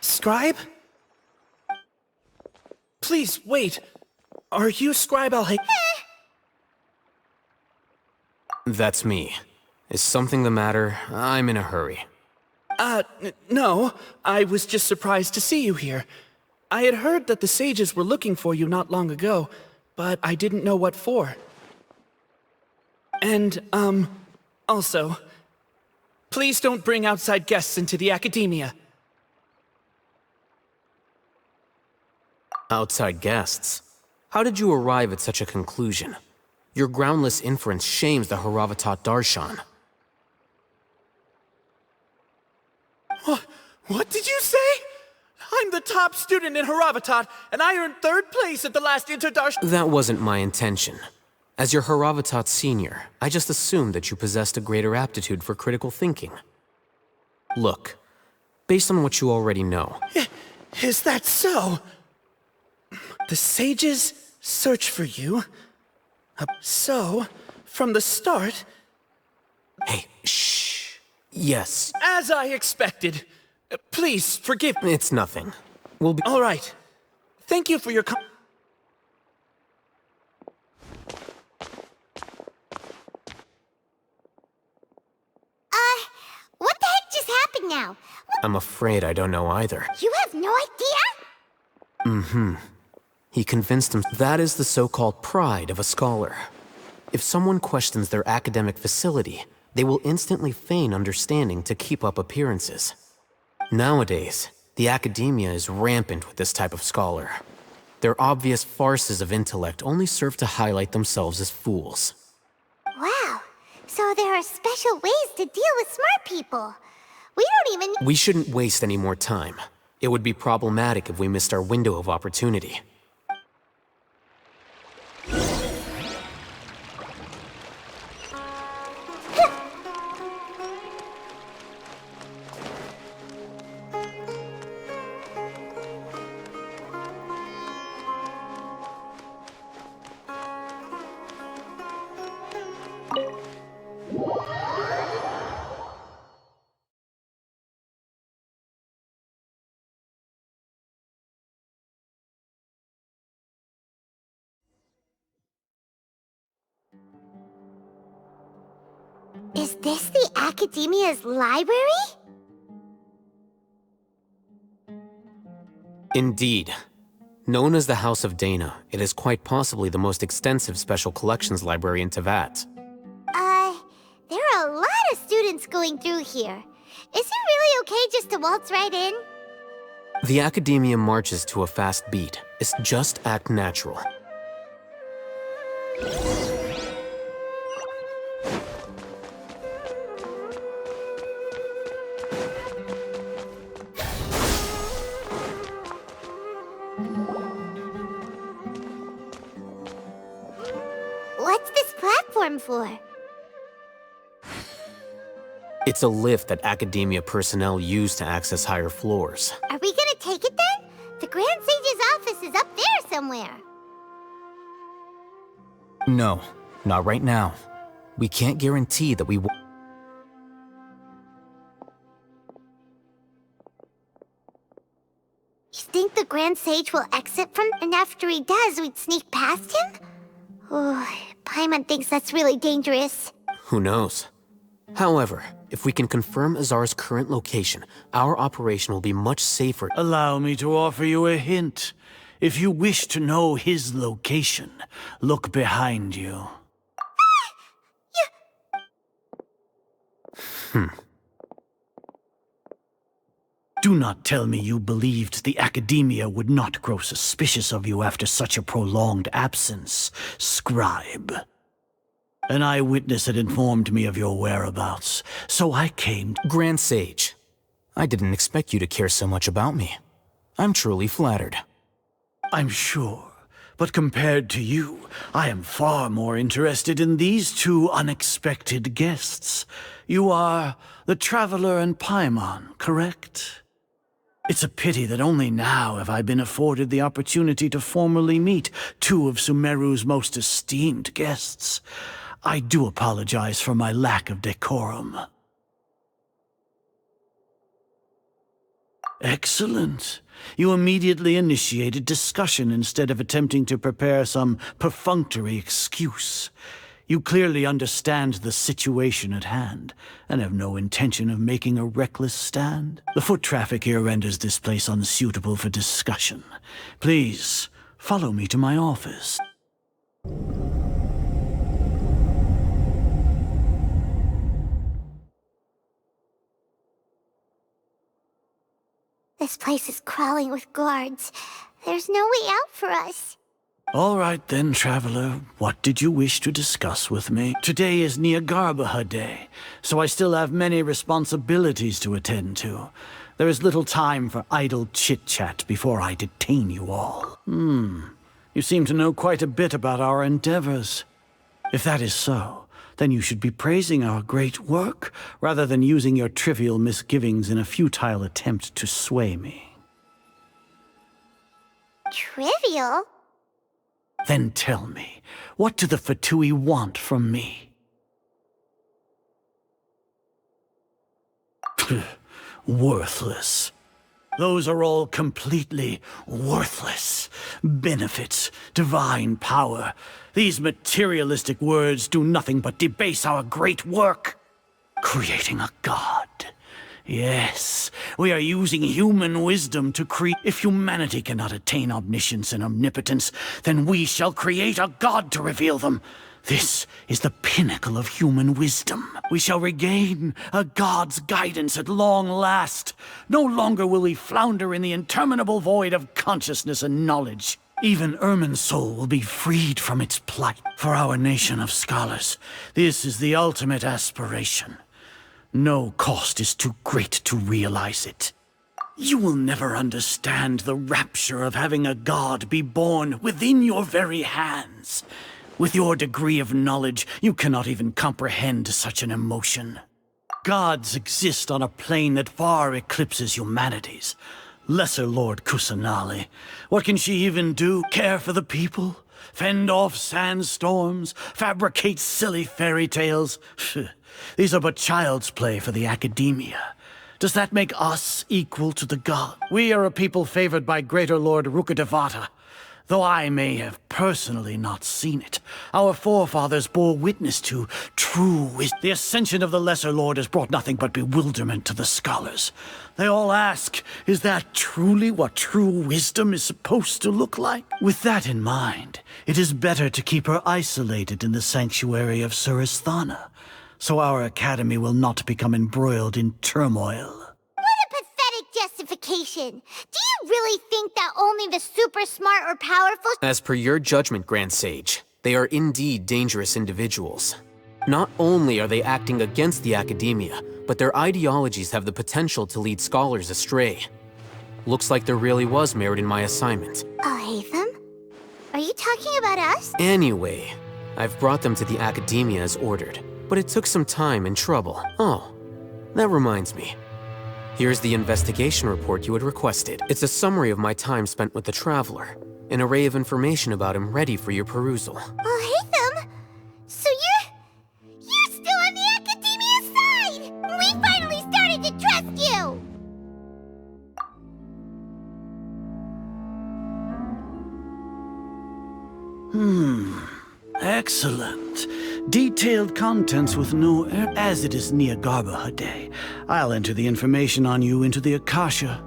Scribe? Please, wait. Are you Scribe That's me. Is something the matter? I'm in a hurry. No. I was just surprised to see you here. I had heard that the sages were looking for you not long ago, but I didn't know what for. And, also, please don't bring outside guests into the academia. Outside guests? How did you arrive at such a conclusion? Your groundless inference shames the Haravatat Darshan. What did you say? I'm the top student in Haravatat, and I earned 3rd place at the last Interdarshan. That wasn't my intention. As your Haravatat senior, I just assumed that you possessed a greater aptitude for critical thinking. Look, based on what you already know... Is that so? The sages search for you. So, from the start... Hey, shh. Yes. As I expected. Please, forgive me. It's nothing. We'll be... All right. Thank you for your What the heck just happened now? I'm afraid I don't know either. You have no idea? He convinced him that is the so-called pride of a scholar. If someone questions their academic facility, they will instantly feign understanding to keep up appearances. Nowadays, the academia is rampant with this type of scholar. Their obvious farces of intellect only serve to highlight themselves as fools. Wow. So there are special ways to deal with smart people. We don't even... We shouldn't waste any more time. It would be problematic if we missed our window of opportunity. Is this the Academia's library? Indeed. Known as the House of Dana, it is quite possibly the most extensive special collections library in Teyvat. There are a lot of students going through here. Is it really okay just to waltz right in? The Academia marches to a fast beat. It's just act natural. What's this platform for? It's a lift that Academia personnel use to access higher floors. Are we gonna take it then? The Grand Sage's office is up there somewhere. No, not right now. We can't guarantee that we will. You think the Grand Sage will exit from... And after he does, we'd sneak past him? Oh, Paimon thinks that's really dangerous. Who knows? However, if we can confirm Azar's current location, our operation will be much safer. Allow me to offer you a hint. If you wish to know his location, look behind you. Do not tell me you believed the Academia would not grow suspicious of you after such a prolonged absence, Scribe. An eyewitness had informed me of your whereabouts, so I came... Grand Sage, I didn't expect you to care so much about me. I'm truly flattered. I'm sure, but compared to you, I am far more interested in these two unexpected guests. You are the Traveler and Paimon, correct? It's a pity that only now have I been afforded the opportunity to formally meet two of Sumeru's most esteemed guests. I do apologize for my lack of decorum. Excellent. You immediately initiated discussion instead of attempting to prepare some perfunctory excuse. You clearly understand the situation at hand, and have no intention of making a reckless stand. The foot traffic here renders this place unsuitable for discussion. Please, follow me to my office. This place is crawling with guards. There's no way out for us. All right then, traveler. What did you wish to discuss with me? Today is Niagarbaha Day, so I still have many responsibilities to attend to. There is little time for idle chit-chat before I detain you all. You seem to know quite a bit about our endeavors. If that is so, then you should be praising our great work, rather than using your trivial misgivings in a futile attempt to sway me. Trivial? Then tell me, what do the Fatui want from me? Worthless. Those are all completely worthless. Benefits, divine power. These materialistic words do nothing but debase our great work. Creating a god. Yes, we are using human wisdom to create. If humanity cannot attain omniscience and omnipotence, then we shall create a god to reveal them. This is the pinnacle of human wisdom. We shall regain a god's guidance at long last. No longer will we flounder in the interminable void of consciousness and knowledge. Even Ermin's soul will be freed from its plight. For our nation of scholars, this is the ultimate aspiration. No cost is too great to realize it. You will never understand the rapture of having a god be born within your very hands. With your degree of knowledge, you cannot even comprehend such an emotion. Gods exist on a plane that far eclipses humanity's. Lesser Lord Kusanali. What can she even do? Care for the people? Fend off sandstorms? Fabricate silly fairy tales? These are but child's play for the academia. Does that make us equal to the god? We are a people favored by Greater Lord Rukadevata. Though I may have personally not seen it, our forefathers bore witness to true wisdom. The ascension of the Lesser Lord has brought nothing but bewilderment to the scholars. They all ask, is that truly what true wisdom is supposed to look like? With that in mind, it is better to keep her isolated in the sanctuary of Surasthana, so our academy will not become embroiled in turmoil. What a pathetic justification! Do you really think that only the super smart or powerful— As per your judgment, Grand Sage, they are indeed dangerous individuals. Not only are they acting against the academia, but their ideologies have the potential to lead scholars astray. Looks like there really was merit in my assignment. Oh, Hatham? Are you talking about us? Anyway, I've brought them to the academia as ordered, but it took some time and trouble. Oh, that reminds me. Here's the investigation report you had requested. It's a summary of my time spent with the Traveler, an array of information about him ready for your perusal. Oh, Hatham! So you're still on the academia's side! We finally started to trust you! Excellent. Detailed contents with no error. As it is Niagarbaha Day, I'll enter the information on you into the Akasha.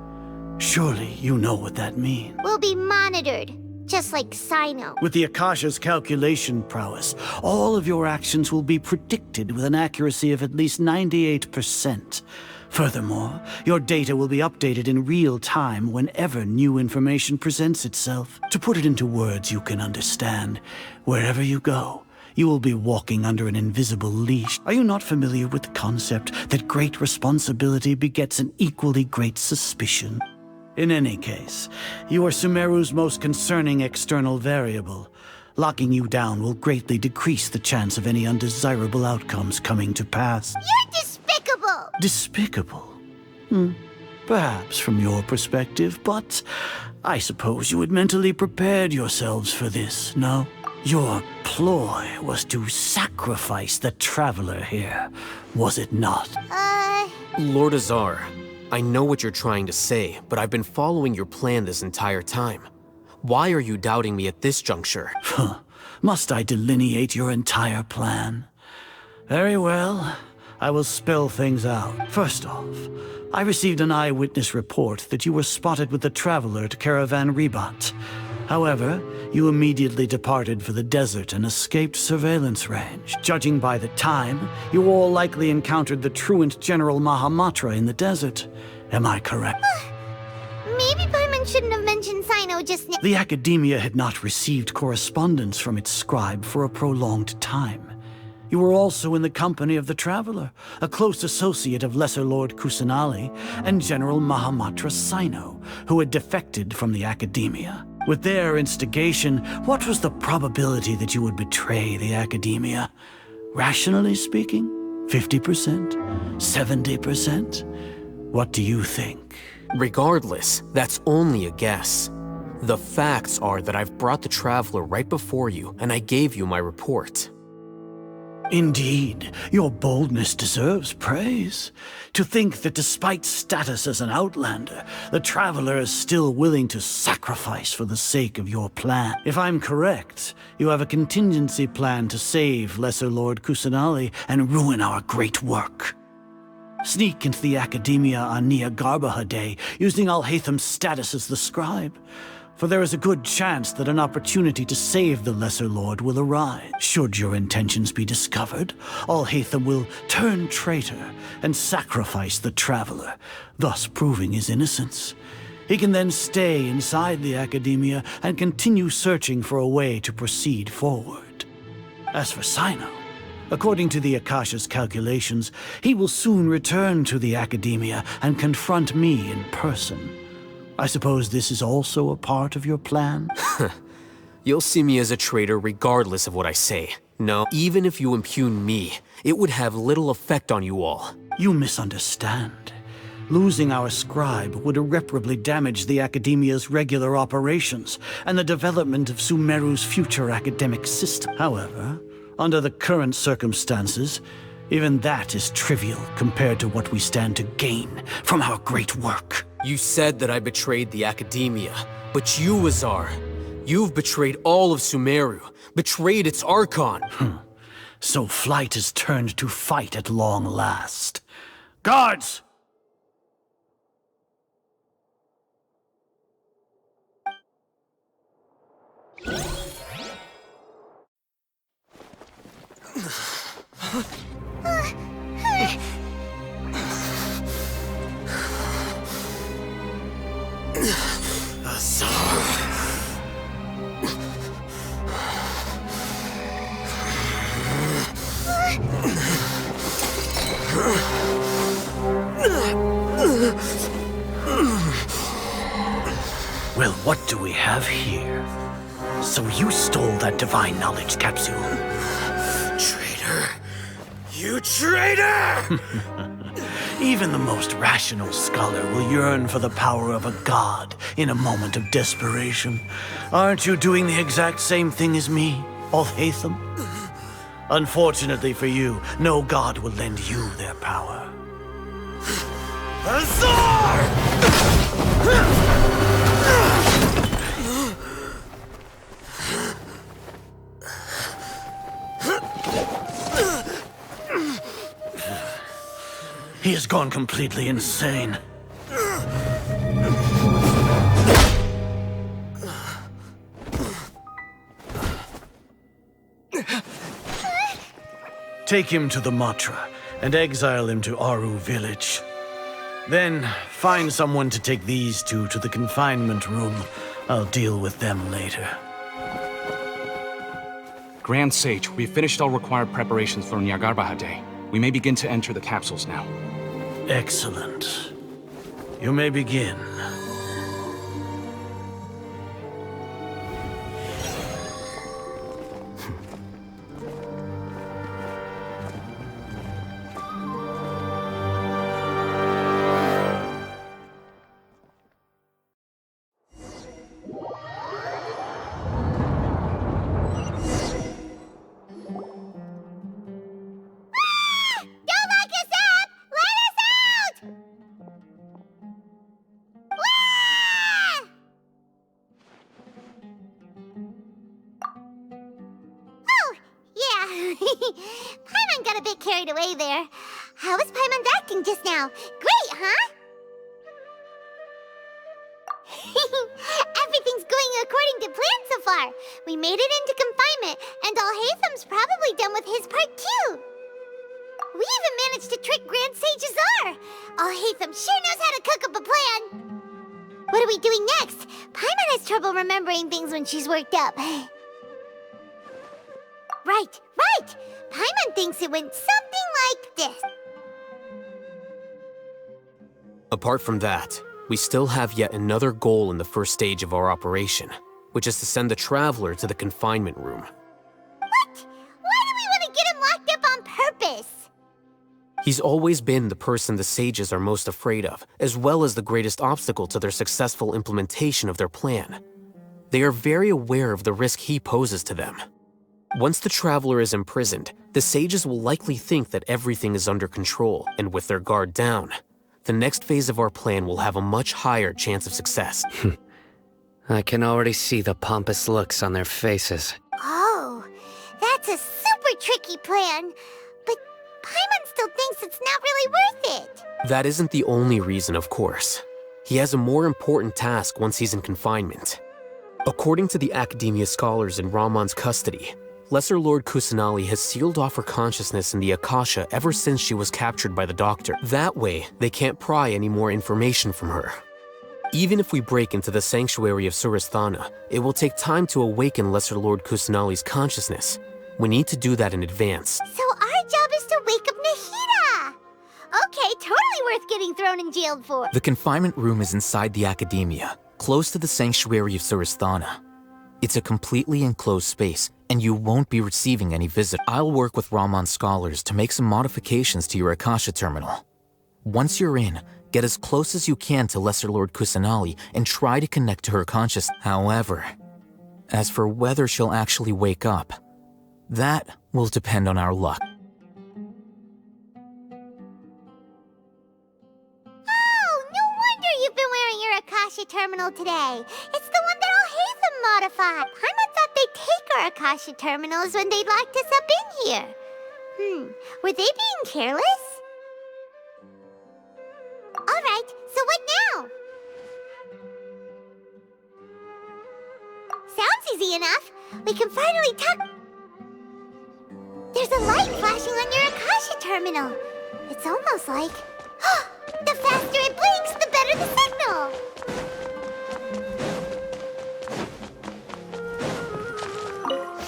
Surely you know what that means. We'll be monitored, just like Sino. With the Akasha's calculation prowess, all of your actions will be predicted with an accuracy of at least 98%. Furthermore, your data will be updated in real time whenever new information presents itself. To put it into words you can understand, wherever you go, you will be walking under an invisible leash. Are you not familiar with the concept that great responsibility begets an equally great suspicion? In any case, you are Sumeru's most concerning external variable. Locking you down will greatly decrease the chance of any undesirable outcomes coming to pass. You're despicable! Despicable? Perhaps from your perspective, but I suppose you had mentally prepared yourselves for this, no? Your ploy was to sacrifice the Traveler here, was it not? Lord Azar, I know what you're trying to say, but I've been following your plan this entire time. Why are you doubting me at this juncture? Must I delineate your entire plan? Very well. I will spell things out. First off, I received an eyewitness report that you were spotted with the Traveler at Caravan Ribat. However, you immediately departed for the desert and escaped surveillance range. Judging by the time, you all likely encountered the truant General Mahamatra in the desert. Am I correct? Maybe Paimon shouldn't have mentioned Sino just now. The Academia had not received correspondence from its scribe for a prolonged time. You were also in the company of the Traveler, a close associate of Lesser Lord Kusanali and General Mahamatra Sino, who had defected from the Academia. With their instigation, what was the probability that you would betray the Academia? Rationally speaking, 50%? 70%? What do you think? Regardless, that's only a guess. The facts are that I've brought the Traveler right before you, and I gave you my report. Indeed, your boldness deserves praise. To think that despite status as an outlander, the Traveler is still willing to sacrifice for the sake of your plan. If I'm correct, you have a contingency plan to save Lesser Lord Kusanali and ruin our great work. Sneak into the Academia on Nia Garbaha Day, using Alhaitham's status as the scribe. For there is a good chance that an opportunity to save the Lesser Lord will arise. Should your intentions be discovered, Alhaitham will turn traitor and sacrifice the Traveler, thus proving his innocence. He can then stay inside the Academia and continue searching for a way to proceed forward. As for Sino, according to the Akasha's calculations, he will soon return to the Academia and confront me in person. I suppose this is also a part of your plan? You'll see me as a traitor regardless of what I say. No, even if you impugn me, it would have little effect on you all. You misunderstand. Losing our scribe would irreparably damage the Academia's regular operations and the development of Sumeru's future academic system. However, under the current circumstances, even that is trivial compared to what we stand to gain from our great work. You said that I betrayed the Academia, but you, Azar, you've betrayed all of Sumeru, betrayed its Archon. So flight has turned to fight at long last. Guards! Well, what do we have here? So you stole that divine knowledge capsule? Traitor! You traitor! Even the most rational scholar will yearn for the power of a god in a moment of desperation. Aren't you doing the exact same thing as me, Alhaitham? Unfortunately for you, no god will lend you their power. Azar! He has gone completely insane. Take him to the Matra and exile him to Aru village. Then find someone to take these two to the confinement room. I'll deal with them later. Grand Sage, we've finished all required preparations for Nyagarbha Day. We may begin to enter the capsules now. Excellent. You may begin. Paimon got a bit carried away there. How was Paimon's acting just now? Great, huh? Everything's going according to plan so far. We made it into confinement, and Alhaitham's probably done with his part too. We even managed to trick Grand Sage Azar. Alhaitham sure knows how to cook up a plan. What are we doing next? Paimon has trouble remembering things when she's worked up. Right. Paimon thinks it went something like this. Apart from that, we still have yet another goal in the first stage of our operation, which is to send the Traveler to the confinement room. What? Why do we want to get him locked up on purpose? He's always been the person the sages are most afraid of, as well as the greatest obstacle to their successful implementation of their plan. They are very aware of the risk he poses to them. Once the Traveler is imprisoned, the sages will likely think that everything is under control, and with their guard down, the next phase of our plan will have a much higher chance of success. I can already see the pompous looks on their faces. Oh, that's a super tricky plan. But Paimon still thinks it's not really worth it. That isn't the only reason, of course. He has a more important task once he's in confinement. According to the Academia scholars in Ramon's custody, Lesser Lord Kusanali has sealed off her consciousness in the Akasha ever since she was captured by the Doctor. That way, they can't pry any more information from her. Even if we break into the sanctuary of Surasthana, it will take time to awaken Lesser Lord Kusanali's consciousness. We need to do that in advance. So our job is to wake up Nahida! Okay, totally worth getting thrown and jailed for. The confinement room is inside the Academia, close to the sanctuary of Surasthana. It's a completely enclosed space, and you won't be receiving any visit. I'll work with Ramon's scholars to make some modifications to your Akasha terminal. Once you're in, get as close as you can to Lesser Lord Kusanali and try to connect to her consciousness. However, as for whether she'll actually wake up, that will depend on our luck. Oh, no wonder you've been wearing your Akasha terminal today. It's the one that Alhaitham modified. Paimon thought they'd take our Akasha terminals when they locked us up in here. Were they being careless? Alright, so what now? Sounds easy enough. We can finally talk. There's a light flashing on your Akasha terminal. It's almost like... the faster it blinks, the better the signal!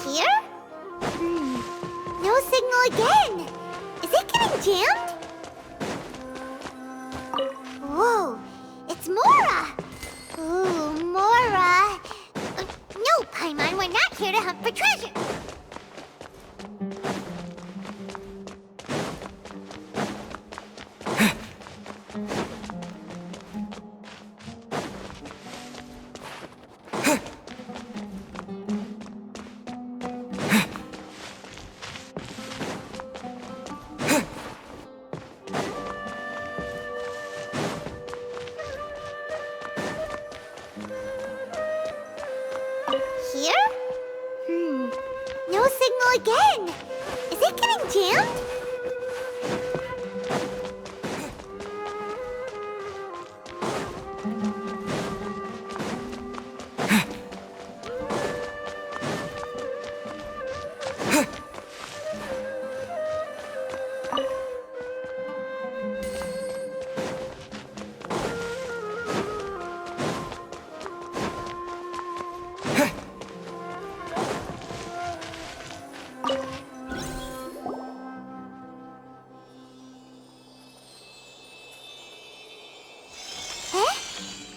Here? No signal again. Is it getting jammed? Whoa, it's Mora! Ooh, Mora! No, Paimon, we're not here to hunt for treasure! Here? No signal again. Is it getting jammed?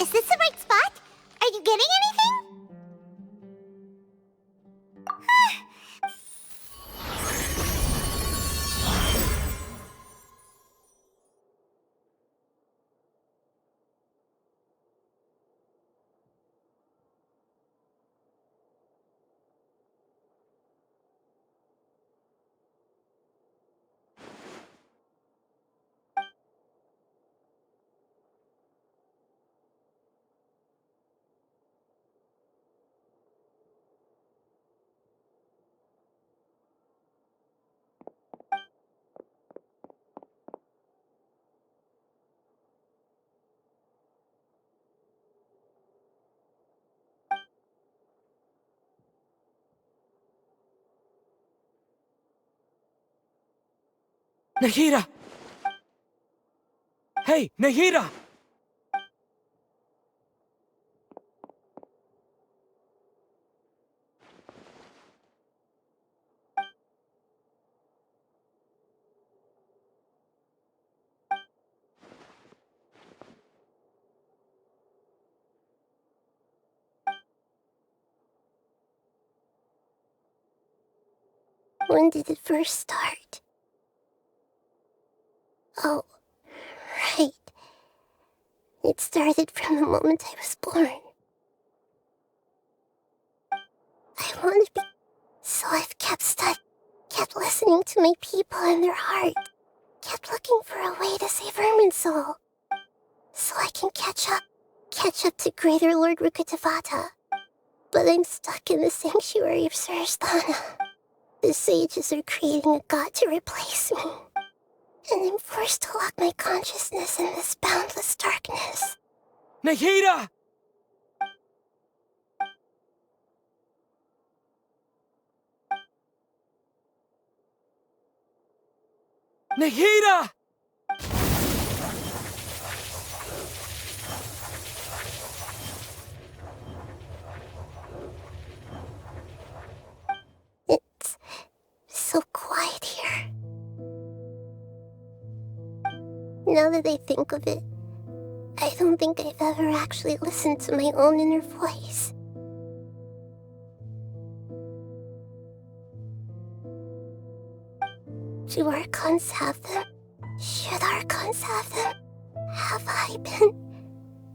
Is this the right spot? Are you getting anything? Nahida! Hey, Nahida! When did it first start? Oh, right. It started from the moment I was born. I want to be... So I've kept studying, kept listening to my people and their heart, kept looking for a way to save Irminsul, so I can catch up to Greater Lord Rukkhadevata. But I'm stuck in the sanctuary of Surasthana. The sages are creating a god to replace me, and I'm forced to lock my consciousness in this boundless darkness. Nahida! Nahida! It's so quiet here. Now that I think of it, I don't think I've ever actually listened to my own inner voice. Do Archons have them? Should Archons have them? Have I been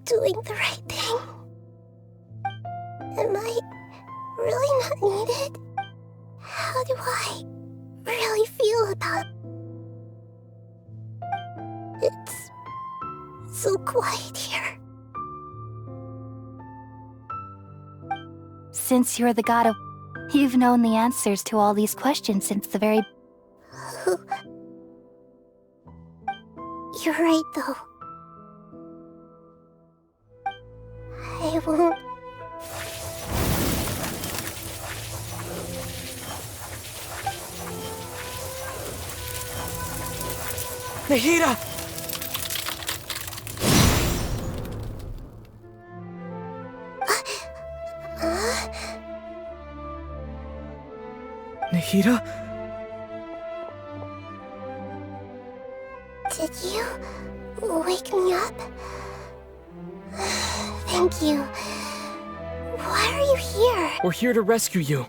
doing the right thing? Am I really not needed? How do I really feel about it? It's so quiet here. Since you're the god of... You've known the answers to all these questions since the very... You're right, though. I won't... Nahida! Nahida? Did you wake me up? Thank you. Why are you here? We're here to rescue you.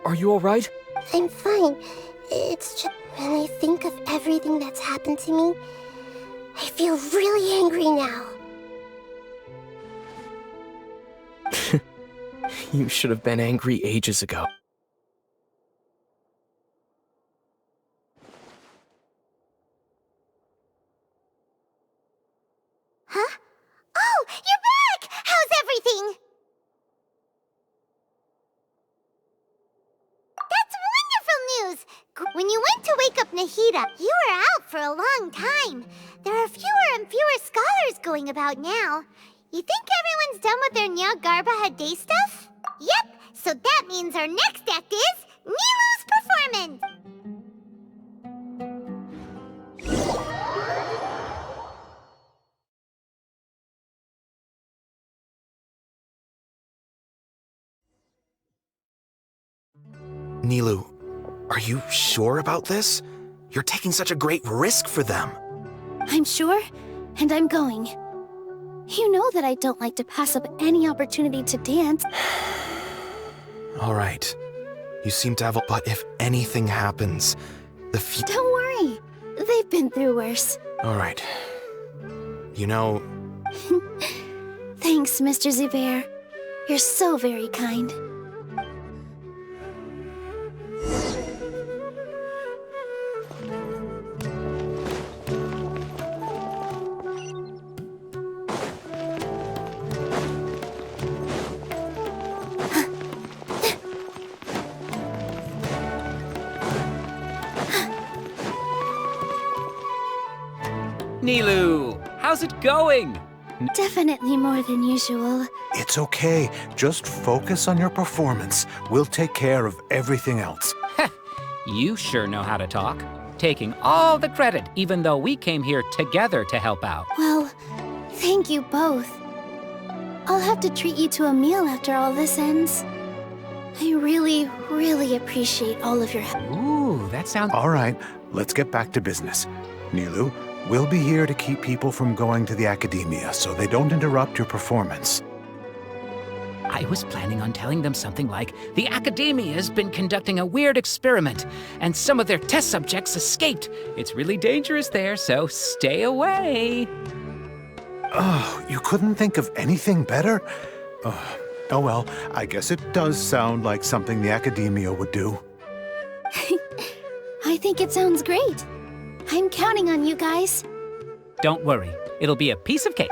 Are you alright? I'm fine. It's just when I think of everything that's happened to me, I feel really angry now. You should have been angry ages ago. Huh? Oh, you're back! How's everything? That's wonderful news! When you went to wake up Nahida, you were out for a long time. There are fewer and fewer scholars going about now. You think everyone's done with their Nyagarbha Day stuff? Yep, so that means our next act is Nilu's performance! Nilu, are you sure about this? You're taking such a great risk for them. I'm sure, and I'm going. You know that I don't like to pass up any opportunity to dance. All right. You seem to have a... But if anything happens, Don't worry. They've been through worse. All right. You know... Thanks, Mr. Zubair. You're so very kind. Nilu, how's it going? Definitely more than usual. It's okay. Just focus on your performance. We'll take care of everything else. You sure know how to talk. taking all the credit, even though we came here together to help out. Well, thank you both. I'll have to treat you to a meal after all this ends. I really, really appreciate all of your help. Ooh, that sounds... All right, let's get back to business. Nilu, we'll be here to keep people from going to the academia so they don't interrupt your performance. I was planning on telling them something like, the Academia's been conducting a weird experiment, and some of their test subjects escaped. It's really dangerous there, so stay away. Oh, you couldn't think of anything better? Oh well, I guess it does sound like something the Academia would do. I think it sounds great. I'm counting on you guys. Don't worry, it'll be a piece of cake.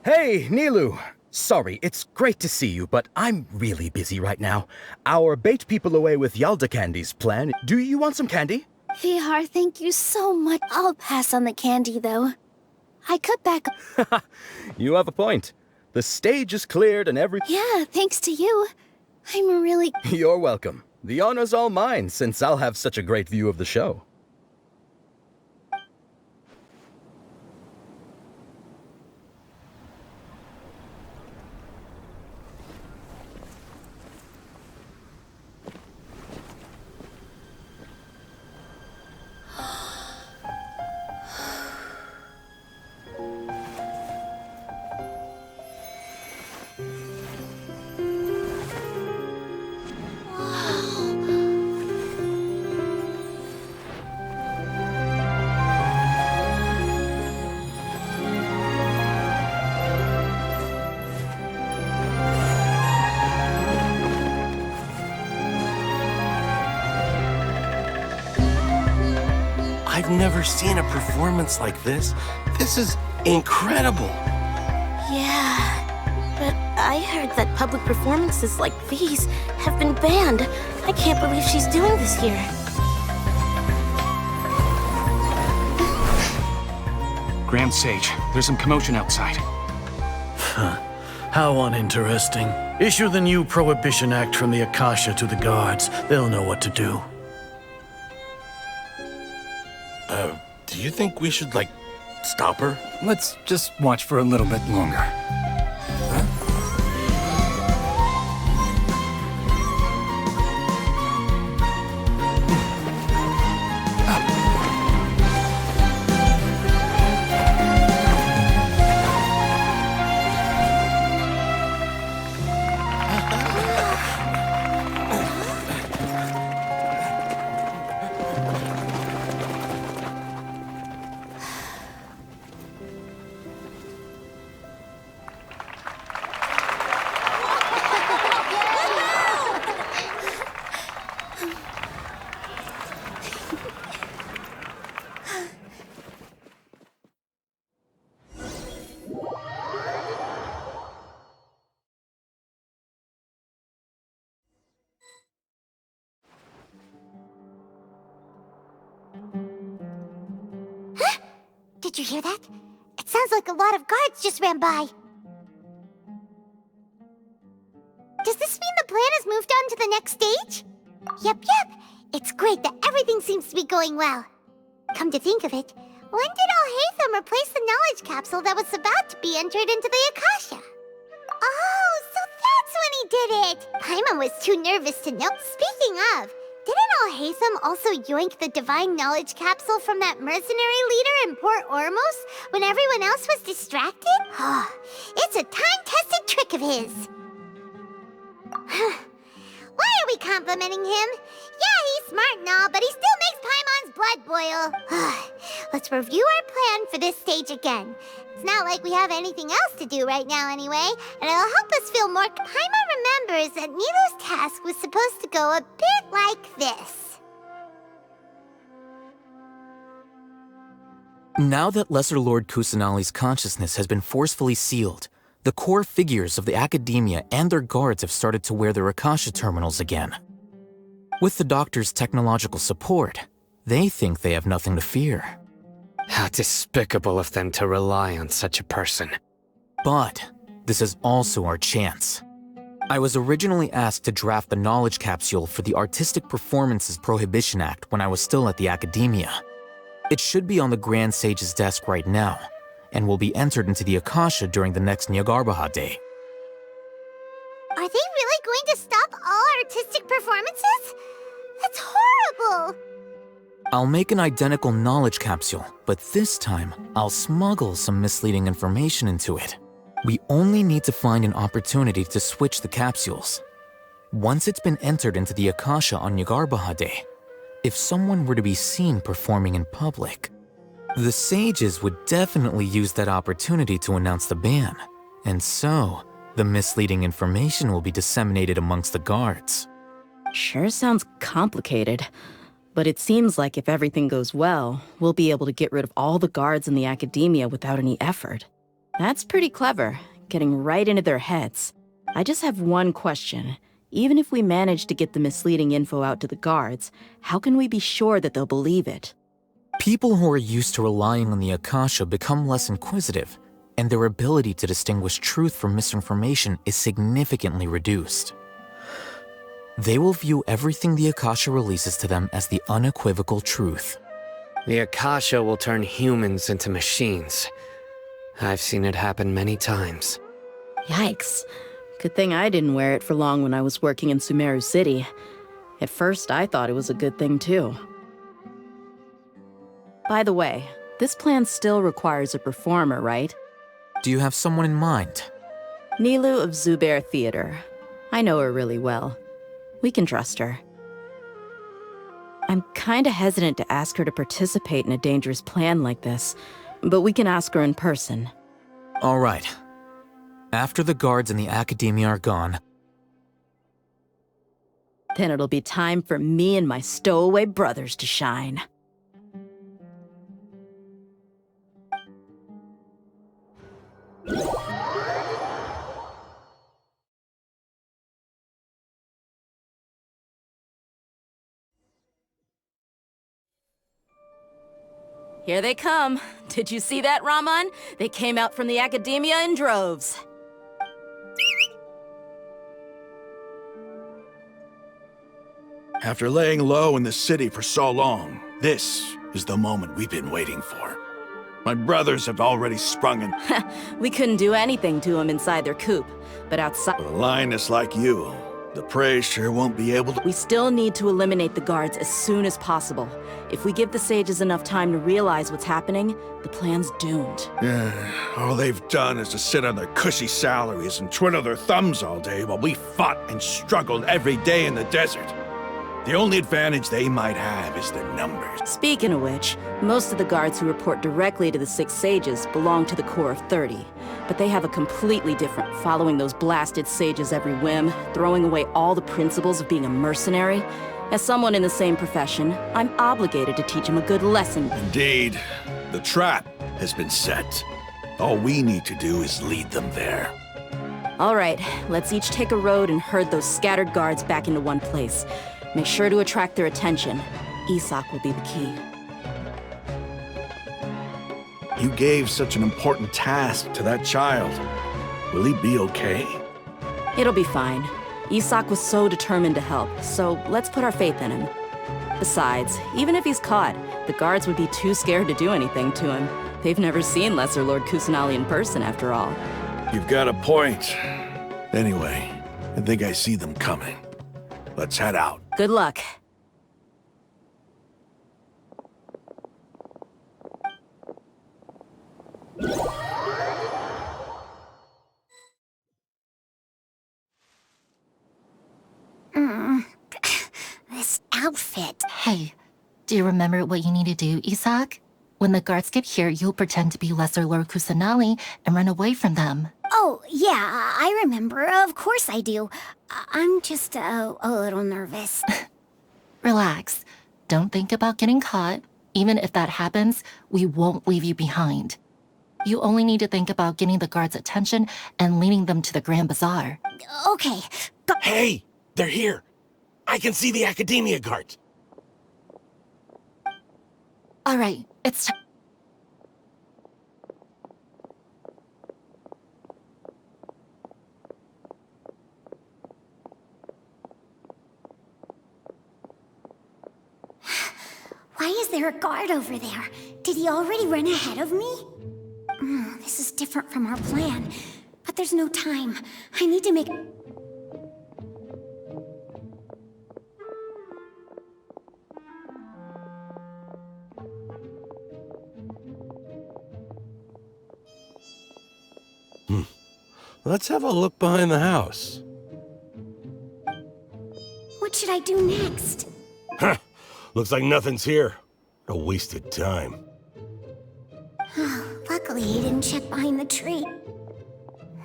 Hey, Nilu! Sorry, it's great to see you, but I'm really busy right now. Our bait people away with Yalda candies plan. Do you want some candy? Vihar, thank you so much. I'll pass on the candy, though. I cut back... You have a point. The stage is cleared and Yeah, thanks to you. I'm really... You're welcome. The honor's all mine, since I'll have such a great view of the show. I've never seen a performance like this. This is incredible. Yeah, but I heard that public performances like these have been banned. I can't believe she's doing this here. Grand Sage, there's some commotion outside. How uninteresting. Issue the new Prohibition Act from the Akasha to the guards. They'll know what to do. Do you think we should, stop her? Let's just watch for a little bit longer. Did you hear that? It sounds like a lot of guards just ran by. Does this mean the plan has moved on to the next stage? Yep. It's great that everything seems to be going well. Come to think of it, when did Alhaitham replace the knowledge capsule that was about to be entered into the Akasha? Oh, so that's when he did it! Paimon was too nervous to know. Speaking of, didn't Alhaitham also yoink the divine knowledge capsule from that mercenary leader in Port Ormos when everyone else was distracted? It's a time-tested trick of his. Why are we complimenting him? Yeah, he's smart and all, but he still makes Paimon's blood boil. Let's review our plan for this stage again. It's not like we have anything else to do right now anyway, and it'll help us feel more... Paimon remembers that Nilu's task was supposed to go a bit like this. Now that Lesser Lord Kusanali's consciousness has been forcefully sealed, the core figures of the Academia and their guards have started to wear their Akasha terminals again. With the Doctor's technological support, they think they have nothing to fear. How despicable of them to rely on such a person. But this is also our chance. I was originally asked to draft the knowledge capsule for the Artistic Performances Prohibition Act when I was still at the academia. It should be on the Grand Sage's desk right now, and will be entered into the Akasha during the next Nyagarbaha Day. Are they really going to stop all artistic performances? That's horrible! I'll make an identical knowledge capsule, but this time, I'll smuggle some misleading information into it. We only need to find an opportunity to switch the capsules. Once it's been entered into the Akasha on Nyagarbaha Day, if someone were to be seen performing in public, the sages would definitely use that opportunity to announce the ban, and so the misleading information will be disseminated amongst the guards. Sure sounds complicated, but it seems like if everything goes well, we'll be able to get rid of all the guards in the academia without any effort. That's pretty clever, getting right into their heads. I just have one question. Even if we manage to get the misleading info out to the guards, how can we be sure that they'll believe it? People who are used to relying on the Akasha become less inquisitive, and their ability to distinguish truth from misinformation is significantly reduced. They will view everything the Akasha releases to them as the unequivocal truth. The Akasha will turn humans into machines. I've seen it happen many times. Yikes. Good thing I didn't wear it for long when I was working in Sumeru City. At first, I thought it was a good thing too. By the way, this plan still requires a performer, right? Do you have someone in mind? Nilu of Zubair Theater. I know her really well. We can trust her. I'm kinda hesitant to ask her to participate in a dangerous plan like this, but we can ask her in person. All right. After the guards in the academia are gone, then it'll be time for me and my stowaway brothers to shine. Here they come. Did you see that, Raman? They came out from the academia in droves. After laying low in the city for so long, this is the moment we've been waiting for. My brothers have already sprung in. We couldn't do anything to them inside their coop, but outside... With a lioness like you, the prey sure won't be able to... We still need to eliminate the guards as soon as possible. If we give the sages enough time to realize what's happening, the plan's doomed. All they've done is to sit on their cushy salaries and twiddle their thumbs all day while we fought and struggled every day in the desert. The only advantage they might have is their numbers. Speaking of which, most of the guards who report directly to the 6 sages belong to the core of 30. But they have a completely different, following those blasted sages every whim, throwing away all the principles of being a mercenary. As someone in the same profession, I'm obligated to teach them a good lesson. Indeed. The trap has been set. All we need to do is lead them there. All right, let's each take a road and herd those scattered guards back into one place. Make sure to attract their attention. Isak will be the key. You gave such an important task to that child. Will he be okay? It'll be fine. Isak was so determined to help, so let's put our faith in him. Besides, even if he's caught, the guards would be too scared to do anything to him. They've never seen Lesser Lord Kusanali in person, after all. You've got a point. Anyway, I think I see them coming. Let's head out. Good luck. This outfit. Hey, do you remember what you need to do, Isak? When the guards get here, you'll pretend to be Lesser Lord Kusanali and run away from them. Oh, yeah, I remember. Of course I do. I'm just a little nervous. Relax. Don't think about getting caught. Even if that happens, we won't leave you behind. You only need to think about getting the guards' attention and leading them to the Grand Bazaar. Okay. Hey, they're here. I can see the Academia guards. All right, it's time. Why is there a guard over there? Did he already run ahead of me? This is different from our plan. But there's no time. I need to make... Let's have a look behind the house. What should I do next? Huh. Looks like nothing's here. A wasted time. Luckily, he didn't check behind the tree.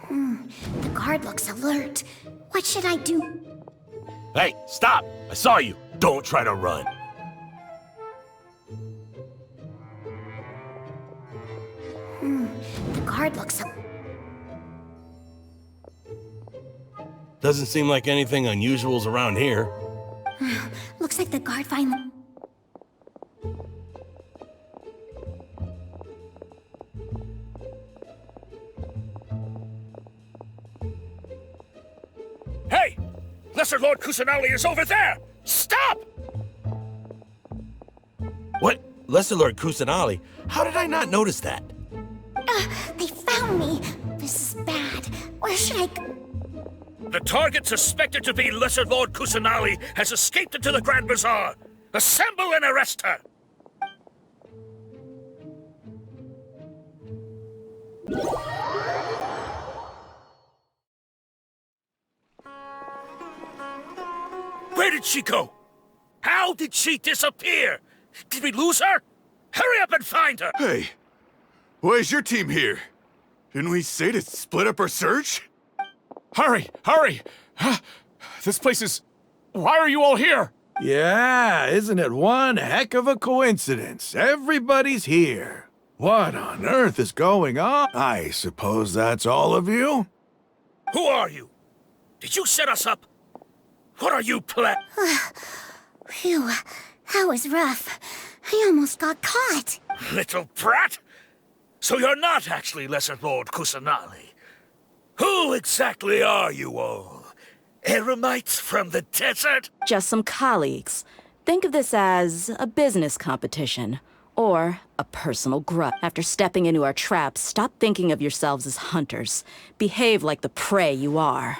The guard looks alert. What should I do? Hey, stop! I saw you. Don't try to run. The guard looks alert. Doesn't seem like anything unusual's around here. Looks like the guard finally... Hey! Lesser Lord Kusanali is over there! Stop! What? Lesser Lord Kusanali? How did I not notice that? They found me! This is bad. Where should I go? The target suspected to be Lesser Lord Kusanali has escaped into the Grand Bazaar. Assemble and arrest her! Where did she go? How did she disappear? Did we lose her? Hurry up and find her! Hey, why is your team here? Didn't we say to split up our search? Hurry! Hurry! This place is... Why are you all here? Yeah, isn't it one heck of a coincidence? Everybody's here. What on earth is going on? I suppose that's all of you? Who are you? Did you set us up? What are you planning? Phew, that was rough. I almost got caught. Little brat! So you're not actually Lesser Lord Kusanali. Who exactly are you all? Eremites from the desert? Just some colleagues. Think of this as a business competition. Or a personal grudge. After stepping into our traps, stop thinking of yourselves as hunters. Behave like the prey you are.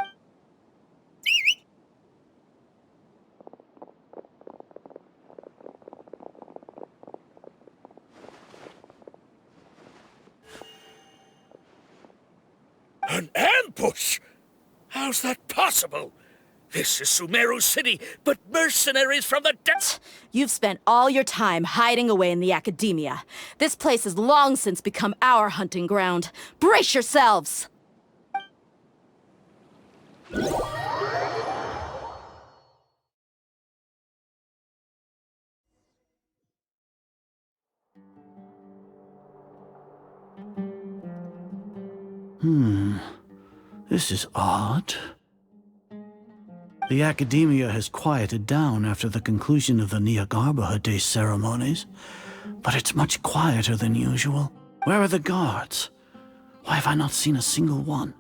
An ambush? How's that possible? This is Sumeru City, but mercenaries from the depths... You've spent all your time hiding away in the academia. This place has long since become our hunting ground. Brace yourselves! This is odd. The academia has quieted down after the conclusion of the Nyagarbha Day ceremonies, but it's much quieter than usual. Where are the guards? Why have I not seen a single one?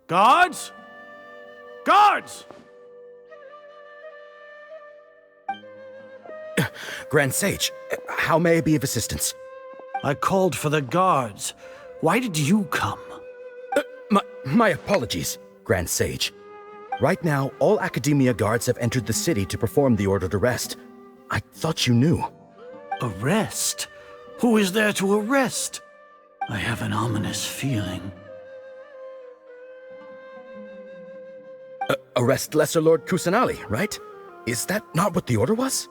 Guards? Guards! Grand Sage, how may I be of assistance? I called for the guards. Why did you come? My apologies, Grand Sage. Right now, all Academia guards have entered the city to perform the ordered arrest. I thought you knew. Arrest? Who is there to arrest? I have an ominous feeling. Arrest Lesser Lord Kusanali, right? Is that not what the order was?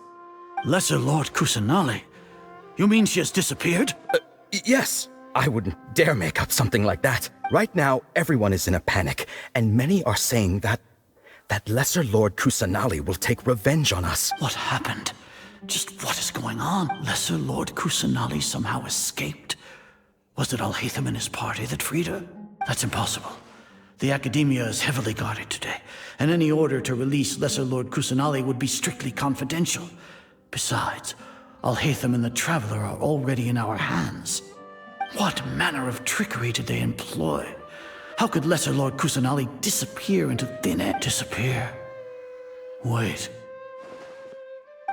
Lesser Lord Kusanali? You mean she has disappeared? Yes. I wouldn't dare make up something like that. Right now, everyone is in a panic, and many are saying that Lesser Lord Kusanali will take revenge on us. What happened? Just what is going on? Lesser Lord Kusanali somehow escaped? Was it Alhaitham and his party that freed her? That's impossible. The Academia is heavily guarded today, and any order to release Lesser Lord Kusanali would be strictly confidential. Besides, Alhaitham and the Traveler are already in our hands. What manner of trickery did they employ? How could Lesser Lord Kusanali disappear into thin air? Disappear? Wait.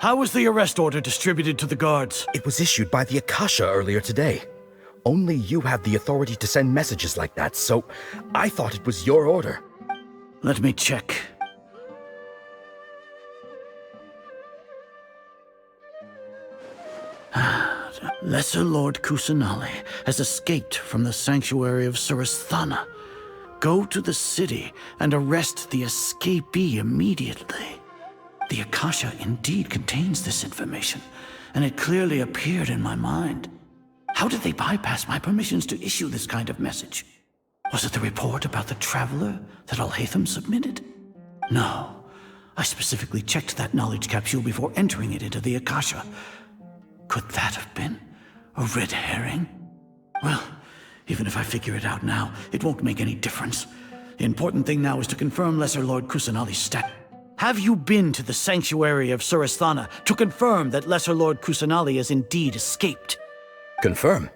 How was the arrest order distributed to the guards? It was issued by the Akasha earlier today. Only you have the authority to send messages like that, so I thought it was your order. Let me check. Lesser Lord Kusanali has escaped from the sanctuary of Surasthana. Go to the city and arrest the escapee immediately. The Akasha indeed contains this information, and it clearly appeared in my mind. How did they bypass my permissions to issue this kind of message? Was it the report about the traveler that Alhaitham submitted? No. I specifically checked that knowledge capsule before entering it into the Akasha. Could that have been a red herring? Well, even if I figure it out now, it won't make any difference. The important thing now is to confirm Lesser Lord Kusanali's stat. Have you been to the sanctuary of Surasthana to confirm that Lesser Lord Kusanali has indeed escaped? Confirm?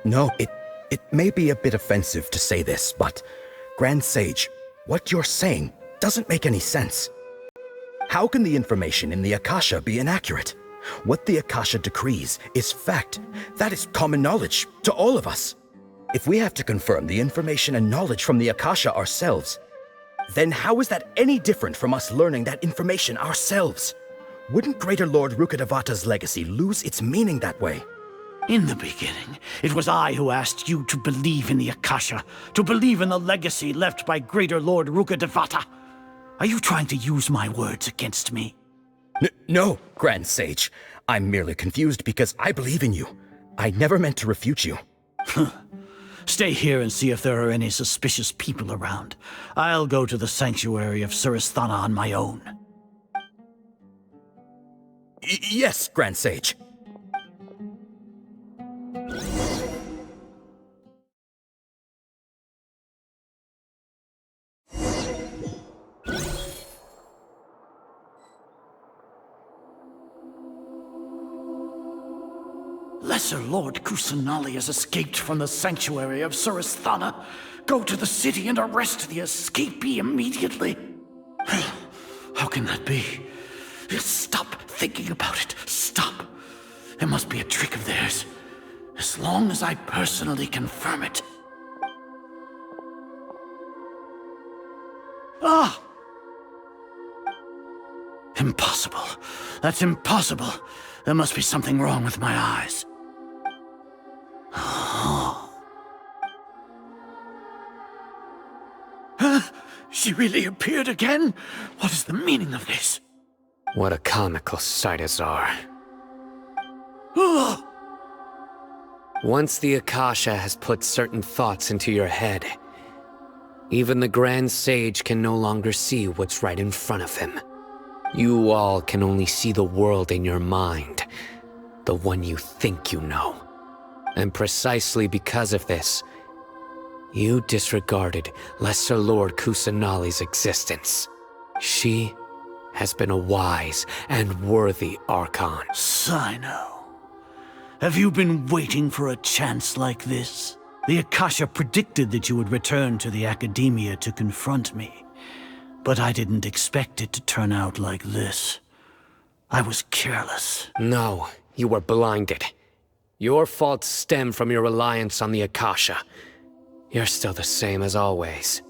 No, it may be a bit offensive to say this, but Grand Sage, what you're saying doesn't make any sense. How can the information in the Akasha be inaccurate? What the Akasha decrees is fact. That is common knowledge to all of us. If we have to confirm the information and knowledge from the Akasha ourselves, then how is that any different from us learning that information ourselves? Wouldn't Greater Lord Rukkhadevata's legacy lose its meaning that way? In the beginning, it was I who asked you to believe in the Akasha, to believe in the legacy left by Greater Lord Rukkhadevata. Are you trying to use my words against me? No, Grand Sage. I'm merely confused because I believe in you. I never meant to refute you. Stay here and see if there are any suspicious people around. I'll go to the sanctuary of Surasthana on my own. Yes, Grand Sage. Lesser Lord Kusanali has escaped from the sanctuary of Surasthana. Go to the city and arrest the escapee immediately. How can that be? Stop thinking about it. Stop. It must be a trick of theirs. As long as I personally confirm it. Ah! Impossible. That's impossible. There must be something wrong with my eyes. She really appeared again? What is the meaning of this? What a comical sight, Azar. Once the Akasha has put certain thoughts into your head, even the Grand Sage can no longer see what's right in front of him. You all can only see the world in your mind, the one you think you know. And precisely because of this, you disregarded Lesser Lord Kusanali's existence. She has been a wise and worthy Archon. Sino, have you been waiting for a chance like this? The Akasha predicted that you would return to the Academia to confront me, but I didn't expect it to turn out like this. I was careless. No, you were blinded. Your faults stem from your reliance on the Akasha. You're still the same as always.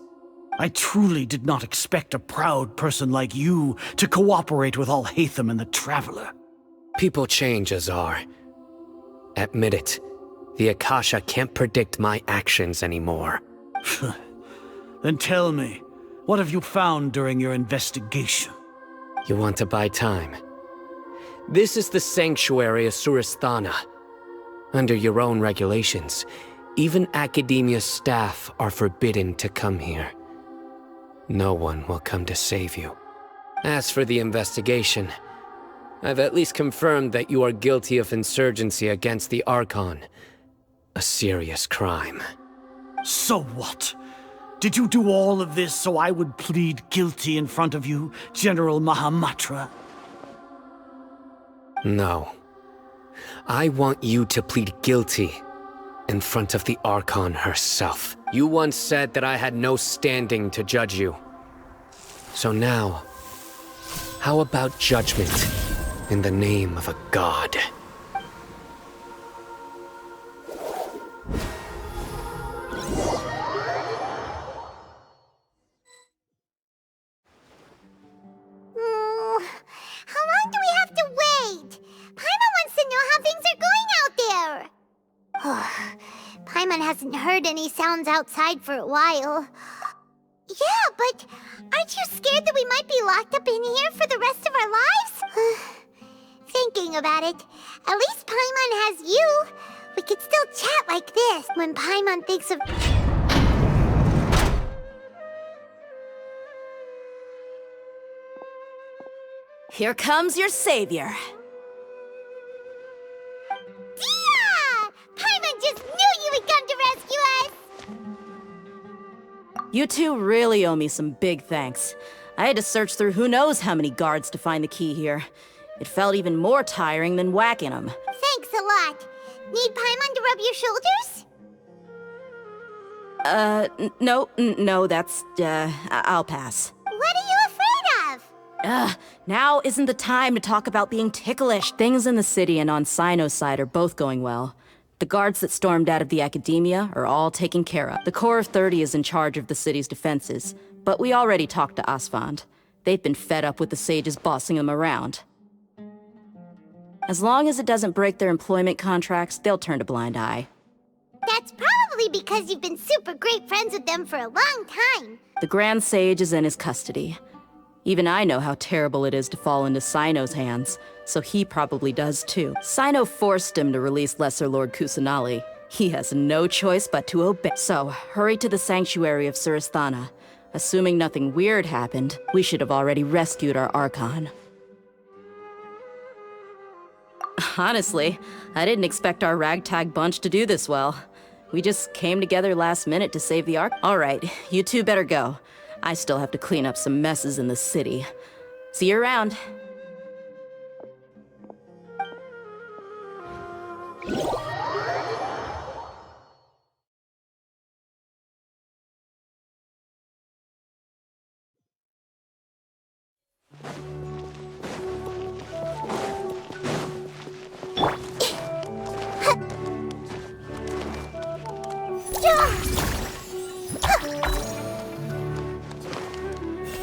I truly did not expect a proud person like you to cooperate with Alhaitham and the Traveler. People change, Azar. Admit it. The Akasha can't predict my actions anymore. Then tell me, what have you found during your investigation? You want to buy time? This is the sanctuary of Surasthana. Under your own regulations, even Academia staff are forbidden to come here. No one will come to save you. As for the investigation, I've at least confirmed that you are guilty of insurgency against the Archon. A serious crime. So what? Did you do all of this so I would plead guilty in front of you, General Mahamatra? No. I want you to plead guilty in front of the Archon herself. You once said that I had no standing to judge you. So now, how about judgment? in the name of a god. How long do we have to wait? Paimon wants to know how things are going out there. Paimon hasn't heard any sounds outside for a while. Yeah, but aren't you scared that we might be locked up in here for the rest of our lives? Thinking about it, at least Paimon has you. We could still chat like this when Paimon thinks of... Here comes your savior. Dia! Paimon just knew you would come to rescue us! You two really owe me some big thanks. I had to search through who knows how many guards to find the key here. It felt even more tiring than whacking them. Thanks a lot. Need Paimon to rub your shoulders? No, that's, I'll pass. What are you afraid of? Now isn't the time to talk about being ticklish. Things in the city and on Sino's side are both going well. The guards that stormed out of the Academia are all taken care of. The Corps of 30 is in charge of the city's defenses, but we already talked to Asfand. They've been fed up with the sages bossing them around. As long as it doesn't break their employment contracts, they'll turn a blind eye. That's probably because you've been super great friends with them for a long time. The Grand Sage is in his custody. Even I know how terrible it is to fall into Sino's hands, so he probably does too. Sino forced him to release Lesser Lord Kusanali. He has no choice but to obey. So, hurry to the sanctuary of Surasthana. Assuming nothing weird happened, we should have already rescued our Archon. Honestly, I didn't expect our ragtag bunch to do this well. We just came together last minute to save the Ark. Alright, you two better go. I still have to clean up some messes in the city. See you around.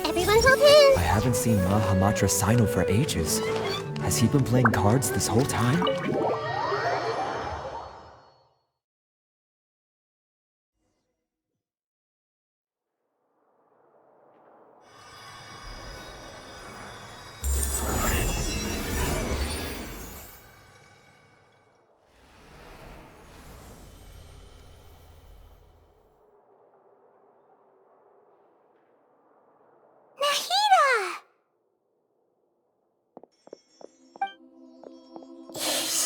Everyone's hold hands. I haven't seen Mahamatra Sino for ages. Has he been playing cards this whole time?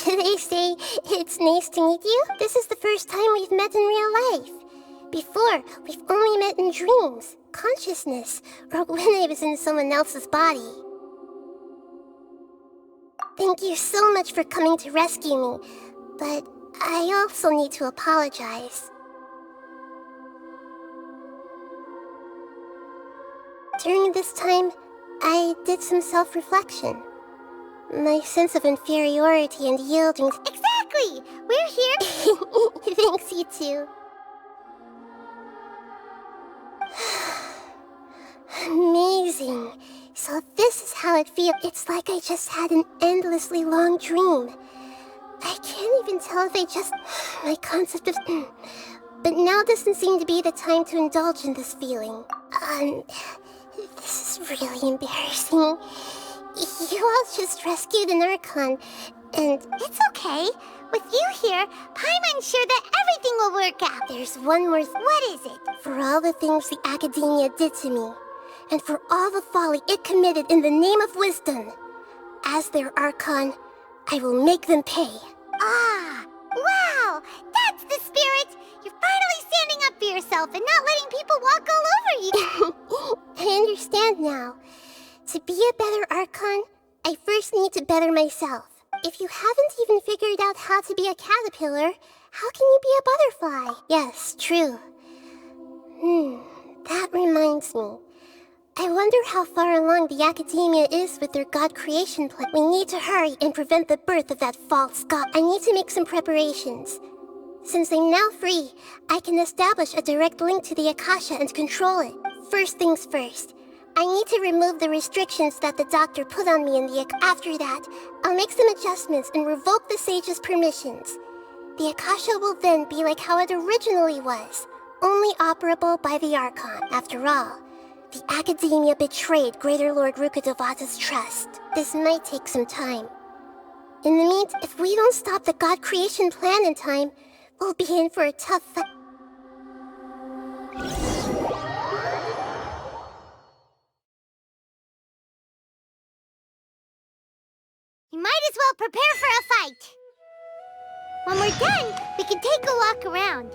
They say it's nice to meet you. This is the first time we've met in real life. Before, we've only met in dreams, consciousness, or when I was in someone else's body. Thank you so much for coming to rescue me, but I also need to apologize. During this time, I did some self-reflection. My sense of inferiority and yielding... Exactly! We're here! Thanks, you two. Amazing. So this is how it feels. It's like I just had an endlessly long dream. I can't even tell if I just... My concept of... But now doesn't seem to be the time to indulge in this feeling. This is really embarrassing. You all just rescued an Archon, and it's okay. With you here, Paimon's sure that everything will work out. There's one more What is it? For all the things the Academia did to me, and for all the folly it committed in the name of wisdom, as their Archon, I will make them pay. Ah! Wow! That's the spirit! You're finally standing up for yourself and not letting people walk all over you! I understand now. To be a better Archon, I first need to better myself. If you haven't even figured out how to be a caterpillar, how can you be a butterfly? Yes, true. That reminds me. I wonder how far along the Academia is with their god creation plan. We need to hurry and prevent the birth of that false god. I need to make some preparations. Since I'm now free, I can establish a direct link to the Akasha and control it. First things first, I need to remove the restrictions that the doctor put on me in the After that, I'll make some adjustments and revoke the sage's permissions. The Akasha will then be like how it originally was, only operable by the Archon. After all, the Academia betrayed Greater Lord Rukkhadevata's trust. This might take some time. In the meantime, if we don't stop the god creation plan in time, we'll be in for a tough fight. You might as well prepare for a fight. When we're done, we can take a walk around.